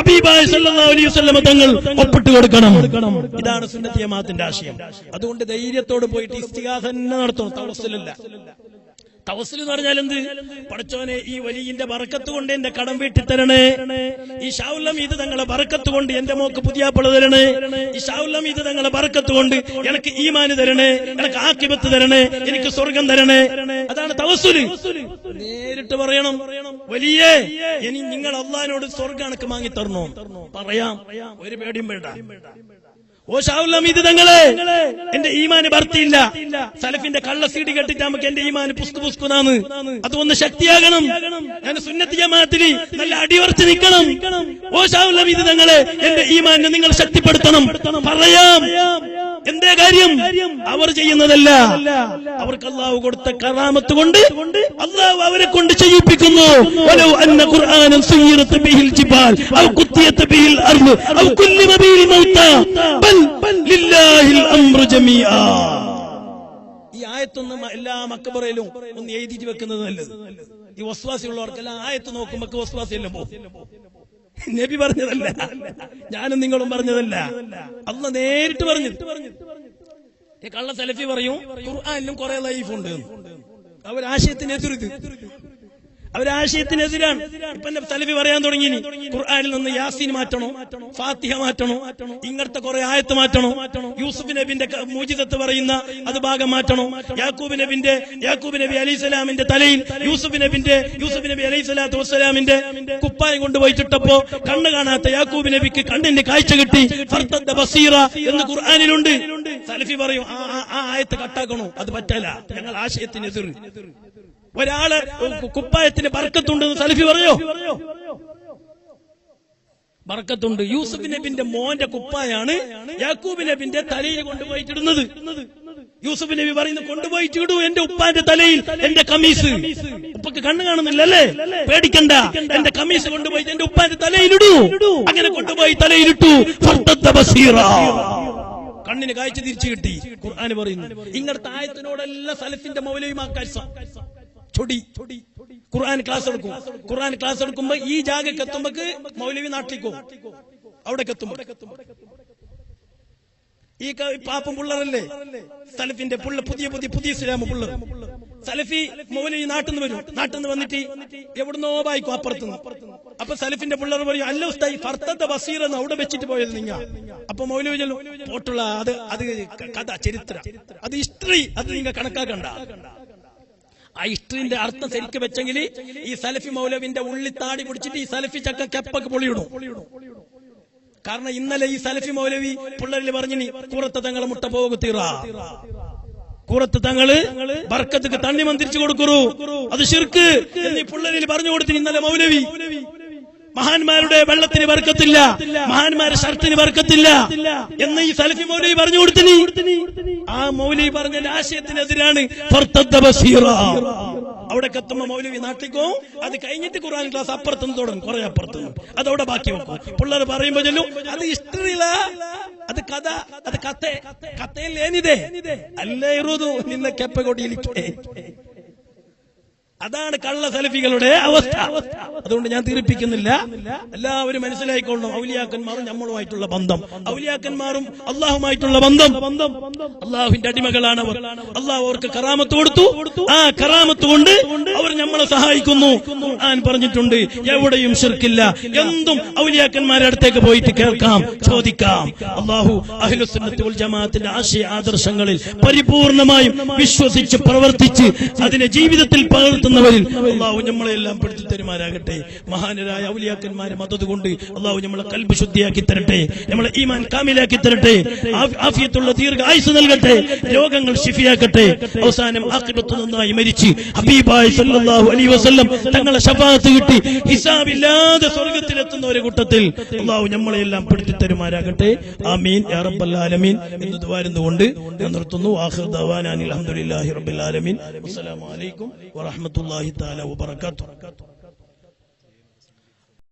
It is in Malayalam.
ഹബീബായ സല്ലല്ലാഹു അലൈഹി വസല്ലം തങ്ങൾ ഒപ്പിട്ട് കൊടുക്കണം. ഇതാണ് സുന്നത്ത് ജമാഅത്തിന്റെ ആശയം. അതുകൊണ്ട് ധൈര്യത്തോട് പോയിട്ട് ഇസ്തിഗാസ തന്നെ നടത്തണം, തവസ്സുലല്ല. തവസ്സുൽ എന്ന് പറഞ്ഞാൽ എന്ത്? പടച്ചോനെ, ഈ വലിയന്റെ ബറക്കത്ത് കൊണ്ട് എന്റെ കടം വീട്ടി തരണേ. ഈ ഷാഉൽ ഹമീദ് തങ്ങളെ ബറക്കത്ത് കൊണ്ട് എന്റെ മോക്ക് പുതിയാപ്പിള തരണേ. ഈ ഷാഉൽ ഹമീദ് തങ്ങളെ ബറക്കത്ത് കൊണ്ട് എനിക്ക് ഈമാന് തരണേ, എനിക്ക് ആഖിബത്ത് തരണേ, എനിക്ക് സ്വർഗം തരണേ. അതാണ് തവസ്സുൽ. നേരിട്ട് പറയണം, വലിയേ ഇനി നിങ്ങൾ അള്ളാഹിനോട് സ്വർഗം എനിക്ക് വാങ്ങി തരണോ? പറയാം, ഒരു പേടിയും വേണ്ട. ഓ ഷാഉൽ ഹമീദ് തങ്ങളെ, എന്റെ ഈമാന് ഭർത്തിയില്ല. സലഫിന്റെ കള്ള സീഡി കെട്ടിട്ട് നമുക്ക് എന്റെ ഈമാന് പുസ്കുനാന്ന്. അതൊന്ന് ശക്തിയാകണം. ഞാൻ സുന്നത്ത് ജമാഅത്തിൽ നല്ല അടിയുറച്ച് നിൽക്കണം. ഓ ഷാഉൽ ഹമീദ് തങ്ങളെ, എന്റെ ഈമാനെ നിങ്ങൾ ശക്തിപ്പെടുത്തണം. പറയാം, എന്തേ കാര്യം? അവർ ചെയ്യുന്നതല്ല, അവർക്ക് അള്ളാഹു കൊടുത്ത കറാമത്ത് കൊണ്ട് അള്ളാഹു അവരെ കൊണ്ട് ചെയ്യിപ്പിക്കുന്നു. വലൗ അന്ന ഖുർആനൻ സുയ്യിറത് ബിഹിൽ ജിബാൽ ഔ ഖുത്തിയത് ബിഹിൽ അർള് ഔ കുല്ലിമ ബിഹിൽ മൗതാ ബൽ ലില്ലാഹിൽ അംറു ജമീആ. ഈ ആയത്തൊന്നും എല്ലാ മക്കബറയിലും ഒന്ന് എഴുതിയിട്ട് വെക്കുന്നത് നല്ലത്. ഈ വസ്വാസിയുള്ളവർക്കെല്ലാം ആയത്ത് നോക്കുമ്പോ വസ്വാസിയെല്ലാം പോകും. നബി പറഞ്ഞതല്ല, ഞാനും നിങ്ങളും പറഞ്ഞതല്ല, അള്ളാഹ് നേരിട്ട് പറഞ്ഞു. ഈ കള്ള സലഫി പറയും ഖുർആനിലും കുറെ ലൈഫുണ്ട്. അവരാശയത്തിനെതിരുത്, അവരാശയത്തിനെതിരാണ്. ഇപ്പൊ സലഫി പറയാൻ തുടങ്ങി, ഖുർആനിൽ നിന്ന് യാസീൻ മാറ്റണോ, ഫാത്തിഹ മാറ്റണോ, ഇങ്ങനത്തെ കുറെ ആയത്ത് മാറ്റണോ, യൂസുഫ് നബിന്റെ മൂജിദത്ത് പറയുന്ന അത് ഭാഗം മാറ്റണോ, യാക്കൂബ് നബി അലൈഹിസ്സലാമിന്റെ തലയിൽ യൂസുഫ് നബി അലൈഹിസ്സലാത്തു വസ്സലാമിന്റെ കുപ്പായം കൊണ്ടുപോയിട്ടിട്ടപ്പോ കണ്ണ് കാണാത്ത യാക്കൂബ് നബിക്ക് കണ്ണിന്റെ കാഴ്ച കിട്ടി, ഫർതദ്ദ ബസീറ എന്ന് ഖുർആനിലുണ്ട്. സലഫി പറയും ആ ആയത്ത് കട്ടാക്കണോ? അത് പറ്റല, ഞങ്ങൾ ആശയത്തിനെതിർ. ഒരാള് കുപ്പായത്തിന് ബർക്കത്തുണ്ടെന്ന് സലഫി പറയോ? ബർക്കത്തുണ്ട്. യൂസുഫ് നബിന്റെ മോന്റെ കുപ്പായാണ് യാക്കൂബ് നബിന്റെ തലയിൽ കൊണ്ടുപോയിട്ടിടുന്നത്. യൂസുഫ് നബി പറയുന്നത്, കൊണ്ടുപോയിട്ടിടൂ എന്റെ ഉപ്പാന്റെ തലയിൽ എന്റെ കമീസ്. ഉപ്പക്ക് കണ്ണ് കാണുന്നില്ലല്ലേ, പേടിക്കണ്ട, എന്റെ കമീസ് കൊണ്ടുപോയി എന്റെ ഉപ്പാന്റെ തലയിലിടൂ. അങ്ങനെ കൊണ്ടുപോയി തലയിലിട്ടു. ഫർതദ്ദ ബസീറ, കണ്ണിന് കാഴ്ച തിരിച്ചു കിട്ടി. ഖുർആൻ പറയുന്നു. ഇങ്ങനത്തെ ആയത്തിനോടെല്ലാം സലഫിന്റെ മൗലവിമാക്കാൻ ചൊടി. ഖുർആൻ ക്ലാസ് എടുക്കുമ്പോ ഈ ജാഗക്ക് എത്തുമ്പോ മൗലവി നാട്ടിക്കോ, അവിടെ എത്തുമ്പോ ഈ പാപ്പം പിള്ളറല്ലേ സലഫിന്റെ പുതിയ ഇസ്ലാം പിള്ളർ. സലഫി മൗലവി നാട്ടിൽ നിന്ന് വരും. നാട്ടിൽ നിന്ന് വന്നിട്ട് എവിടുന്നോ വായിക്കും അപ്പുറത്തുനിന്ന്. അപ്പൊ സലഫിന്റെ പിള്ളർ പറയും, അല്ല ഉസ്താദ് ഫർതദ്ദ ബസീറ എന്ന് അവിടെ വെച്ചിട്ട് പോയത് നിങ്ങ. അപ്പൊ മൗലവി ചൊല്ലും, പോട്ടുള്ള അത് കഥ, ചരിത്രം, അത് ഹിസ്റ്ററി, അത് നിങ്ങൾ കണക്കാക്കണ്ട. ആ ഹിസ്റ്ററിന്റെ അർത്ഥം ശരിക്കും വെച്ചെങ്കിൽ ഈ സലഫി മൗലവിന്റെ ഉള്ളിത്താടി പിടിച്ചിട്ട് ഈ സലഫി ചക്ക കെപ്പൊക്കെ പൊളിയിടും. കാരണം ഇന്നലെ ഈ സലഫി മൗലവി പിള്ളേരിൽ പറഞ്ഞു, കൂറത്ത് തങ്ങളെ മുട്ട പോകുത്തീറ, കൂറത്ത് തങ്ങള് ബർക്കത്ത് തണ്ണി മന്ത്രിച്ചു കൊടുക്കൂ, അത് ശിർക്ക് എന്നീ പിള്ളേരിൽ പറഞ്ഞു കൊടുത്തിന് ഇന്നലെ മൗലവി. മഹാന്മാരുടെ വെള്ളത്തിന് ബർക്കത്തില്ല, മഹാന്മാരുടെ ഷർട്ടിന് ബർക്കത്തില്ല എന്ന് ഈ സലഫി മൗലവി പറഞ്ഞു കൊടുത്തിന്. ആ മൗലവി പറഞ്ഞ ആശയത്തിനെതിരാണ് ഫർതദ്ദ ബസീറ. അവിടെ എത്തുമ്പോ മൗലവി നാട്ടിക്കോ, അത് കഴിഞ്ഞിട്ട് ഖുർആൻ ക്ലാസ് അപ്പുറത്തുനിന്ന് തുടങ്ങും, കുറെ അപ്പുറത്തുനിന്ന് അതവിടെ ബാക്കി വെക്കും. പിള്ളേർ പറയുമ്പോ ചെല്ലും, അത് ഹിസ്റ്ററിയില, അത് കഥ, അത് കഥയിലേനിതേ അല്ലേ ഇറുതു നിന്ന കെപ്പകൊടിയിലിക്കേ. അതാണ് കള്ള സലഫികളുടെ അവസ്ഥ. അതുകൊണ്ട് ഞാൻ തീർപ്പിക്കുന്നില്ല, എല്ലാവരും മനസ്സിലായിക്കൊള്ളണം. ഔലിയാക്കന്മാരും നമ്മളുമായിട്ടുള്ള ബന്ധം, ഔലിയാക്കന്മാരും അള്ളാഹുമായിട്ടുള്ള ബന്ധം. അള്ളാഹുവിന്റെ അടിമകളാണ് അവർ. അള്ളാഹു അവർക്ക് കറാമത്ത് കൊടുത്തു. ആ കറാമത്ത് കൊണ്ട് അവർ നമ്മളെ സഹായിക്കുന്നു. ഖുർആൻ പറഞ്ഞിട്ടുണ്ട്, എവിടെയും ശിർക്കില്ല. എന്തും ഔലിയാക്കന്മാരുടെ അടുത്തേക്ക് പോയിട്ട് കേൾക്കാം, ചോദിക്കാം. അള്ളാഹു അഹ്ലുസുന്നത്ത് വൽ ജമാഅത്തിന്റെ ആശയ ആദർശങ്ങളിൽ പരിപൂർണമായും വിശ്വസിച്ച് പ്രവർത്തിച്ച് അതിനെ ജീവിതത്തിൽ പകർത്തുന്നവരിൽ അള്ളാഹു നമ്മളെല്ലാം പെടുത്തി തരുമാറാകട്ടെ. മഹാനരായ ഔലിയാക്കന്മാരെ മദദ് കൊണ്ട് അള്ളാഹു നമ്മളെ ഖൽബ് ശുദ്ധിയാക്കി തരട്ടെ, നമ്മളെ ഈമാൻ കാമിലാക്കി തരട്ടെ, ആഫിയത്തുള്ള ദീർഘ ആയുസ് നൽകട്ടെ, രോഗങ്ങൾ ശിഫിയാക്കട്ടെ. അവസാനം ആഖിറത്ത് നന്നായി മരിച്ച് ഹബീബായ സല്ലല്ലാഹു അലൈഹി വസല്ലം തങ്ങളെ ശഫാഅത്ത് കിട്ടി ഹിസാബില്ലാതെ സ്വർഗ്ഗത്തിലെത്തുന്ന ഒരു കൂട്ടത്തിൽ അള്ളാഹു നമ്മളെല്ലാം പെടുത്തി തരുമാറാകട്ടെ. ആമീൻ യാ റബ്ബൽ ആലമീൻ എന്ന് ദുആരുന്നുകൊണ്ട് ഞാൻ നിർത്തുന്നു. ആഖിറു ദഅവാനാ അൽഹംദുലില്ലാഹി റബ്ബിൽ ആലമീൻ. അസ്സലാമു അലൈക്കും വറഹ്മത്തുള്ളാഹി തആല വബറകാതുഹു.